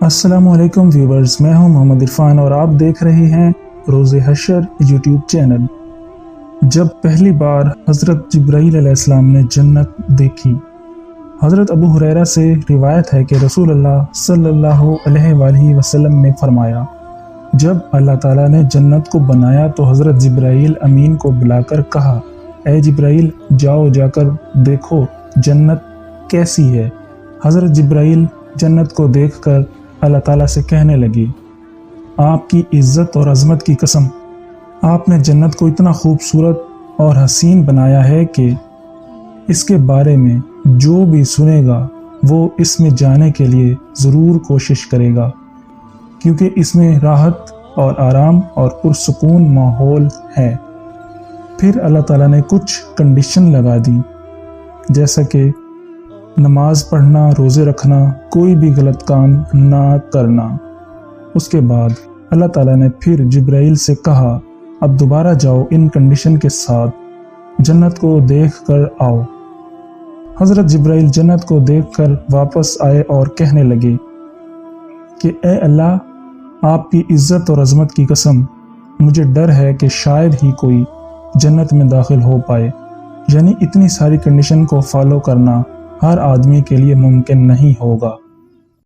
السلام علیکم ویورز، میں ہوں محمد عرفان اور آپ دیکھ رہے ہیں روز حشر یوٹیوب چینل۔ جب پہلی بار حضرت جبرائیل علیہ السلام نے جنت دیکھی، حضرت ابو ہریرہ سے روایت ہے کہ رسول اللہ صلی اللہ علیہ وآلہ وسلم نے فرمایا، جب اللہ تعالیٰ نے جنت کو بنایا تو حضرت جبرائیل امین کو بلا کر کہا، اے جبرائیل جاؤ جا کر دیکھو جنت کیسی ہے۔ حضرت جبرائیل جنت کو دیکھ کر اللہ تعالیٰ سے کہنے لگی، آپ کی عزت اور عظمت کی قسم، آپ نے جنت کو اتنا خوبصورت اور حسین بنایا ہے کہ اس کے بارے میں جو بھی سنے گا وہ اس میں جانے کے لیے ضرور کوشش کرے گا، کیونکہ اس میں راحت اور آرام اور پرسکون ماحول ہے۔ پھر اللہ تعالیٰ نے کچھ کنڈیشن لگا دی، جیسا کہ نماز پڑھنا، روزے رکھنا، کوئی بھی غلط کام نہ کرنا۔ اس کے بعد اللہ تعالیٰ نے پھر جبرائیل سے کہا، اب دوبارہ جاؤ ان کنڈیشن کے ساتھ جنت کو دیکھ کر آؤ۔ حضرت جبرائیل جنت کو دیکھ کر واپس آئے اور کہنے لگے کہ اے اللہ، آپ کی عزت اور عظمت کی قسم، مجھے ڈر ہے کہ شاید ہی کوئی جنت میں داخل ہو پائے، یعنی اتنی ساری کنڈیشن کو فالو کرنا ہر آدمی کے لیے ممکن نہیں ہوگا۔